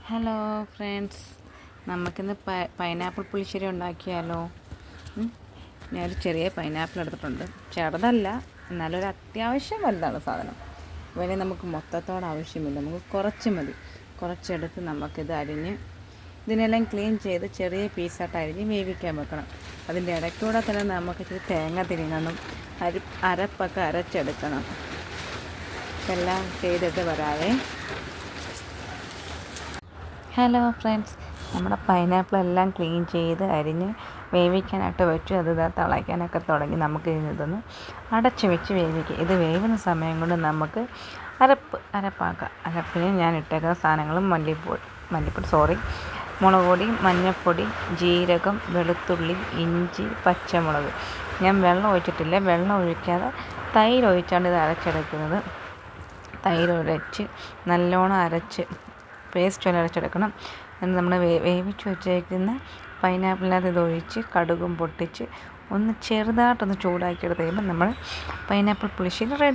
Hello friends, നമുക്കിന്ന് pineapple പുളിശ്ശേരി ഉണ്ടാക്കിയാലോ? ഞാനൊരു ചെറിയ പൈനാപ്പിൾ എടുത്തിട്ടുണ്ട്. ചെറുതല്ല, എന്നാലും ഒരു അത്യാവശ്യം വലുതാണ് സാധനം. ഇവനെ നമുക്ക് മൊത്തത്തോടെ ആവശ്യമില്ല, നമുക്ക് കുറച്ച് മതി. കുറച്ചെടുത്ത് നമുക്കിത് അരിഞ്ഞ് ഇതിനെല്ലാം ക്ലീൻ ചെയ്ത് ചെറിയ പീസായിട്ട് അരിഞ്ഞ് വേവിക്കാൻ വെക്കണം. അതിൻ്റെ ഇടയ്ക്കൂടെ തന്നെ നമുക്ക് ഇച്ചിരി തേങ്ങ തിരിങ്ങണം, അരപ്പൊക്കെ അരച്ചെടുക്കണം. എല്ലാം ചെയ്തിട്ട് വരാവേ. ഹലോ ഫ്രണ്ട്സ്, നമ്മുടെ പൈനാപ്പിൾ എല്ലാം ക്ലീൻ ചെയ്ത് അരിഞ്ഞ് വേവിക്കാനായിട്ട് വെച്ചു. അത് തിളയ്ക്കാനൊക്കെ തുടങ്ങി. നമുക്ക് ഇതൊന്ന് അടച്ച് വെച്ച് വേവിക്കുക. ഇത് വേവുന്ന സമയം കൊണ്ട് നമുക്ക് അരപ്പാക്കാം. അരപ്പിന് ഞാൻ ഇട്ടേക്കുന്ന സാധനങ്ങളും മുളക് പൊടി, മഞ്ഞൾപ്പൊടി, ജീരകം, വെളുത്തുള്ളി, ഇഞ്ചി, പച്ചമുളക്. ഞാൻ വെള്ളം ഒഴിച്ചിട്ടില്ല. വെള്ളം ഒഴിക്കാതെ തൈര് ഒഴിച്ചാണ് ഇത് അരച്ചെടുക്കുന്നത്. തൈര് ഒഴിച്ച് നല്ലോണം അരച്ച് പേസ്റ്റ് പോലെ അരച്ചെടുക്കണം. എന്നിട്ട് നമ്മൾ വേവിച്ച് വെച്ചേക്കുന്ന പൈനാപ്പിളിനകത്ത് ഇതൊഴിച്ച് കടുകും പൊട്ടിച്ച് ഒന്ന് ചെറുതായിട്ടൊന്ന് ചൂടാക്കി എടുത്ത് കഴിയുമ്പോൾ നമ്മൾ പൈനാപ്പിൾ പുളിശ്ശേരി റെഡി.